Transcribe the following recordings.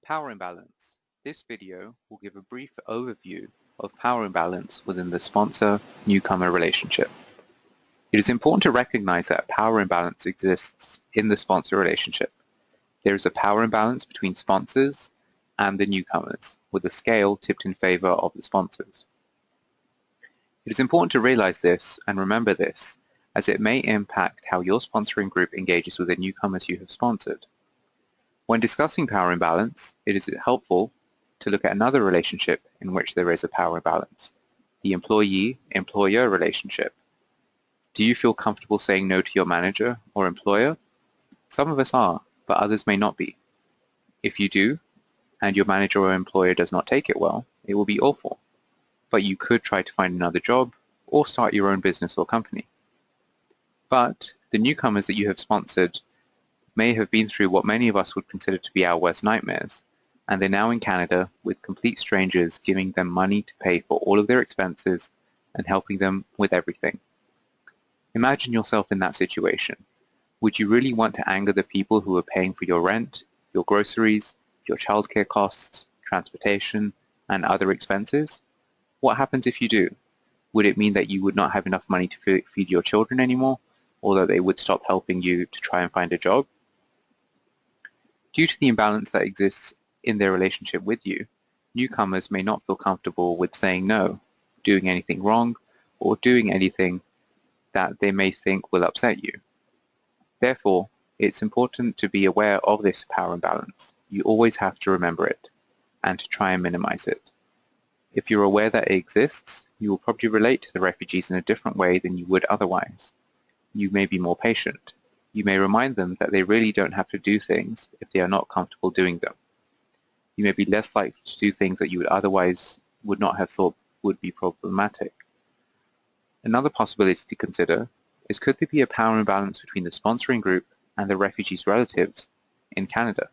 Power imbalance. This video will give a brief overview of power imbalance within the sponsor-newcomer relationship. It is important to recognize that power imbalance exists in the sponsor relationship. There is a power imbalance between sponsors and the newcomers, with the scale tipped in favor of the sponsors. It is important to realize this and remember this, as it may impact how your sponsoring group engages with the newcomers you have sponsored. When discussing power imbalance, it is helpful to look at another relationship in which there is a power imbalance, the employee-employer relationship. Do you feel comfortable saying no to your manager or employer? Some of us are, but others may not be. If you do, and your manager or employer does not take it well, it will be awful. But you could try to find another job or start your own business or company. But the newcomers that you have sponsored may have been through what many of us would consider to be our worst nightmares, and they're now in Canada with complete strangers giving them money to pay for all of their expenses and helping them with everything. Imagine yourself in that situation. Would you really want to anger the people who are paying for your rent, your groceries, your childcare costs, transportation, and other expenses? What happens if you do? Would it mean that you would not have enough money to feed your children anymore, or that they would stop helping you to try and find a job? Due to the imbalance that exists in their relationship with you, newcomers may not feel comfortable with saying no, doing anything wrong, or doing anything that they may think will upset you. Therefore, it's important to be aware of this power imbalance. You always have to remember it, and to try and minimize it. If you're aware that it exists, you will probably relate to the refugees in a different way than you would otherwise. You may be more patient. You may remind them that they really don't have to do things if they are not comfortable doing them. You may be less likely to do things that you would not have thought would be problematic. Another possibility to consider is, could there be a power imbalance between the sponsoring group and the refugees' relatives in Canada?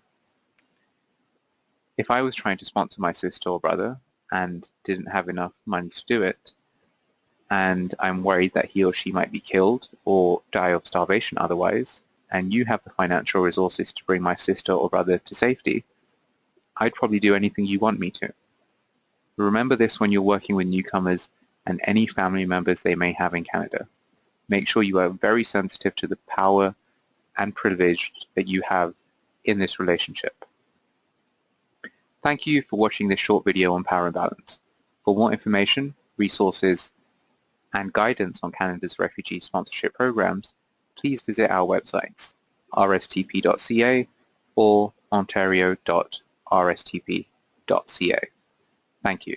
If I was trying to sponsor my sister or brother and didn't have enough money to do it, and I'm worried that he or she might be killed or die of starvation otherwise, and you have the financial resources to bring my sister or brother to safety, I'd probably do anything you want me to. Remember this when you're working with newcomers and any family members they may have in Canada. Make sure you are very sensitive to the power and privilege that you have in this relationship. Thank you for watching this short video on power imbalance. For more information, resources, and guidance on Canada's refugee sponsorship programs, please visit our websites, rstp.ca or ontario.rstp.ca. Thank you.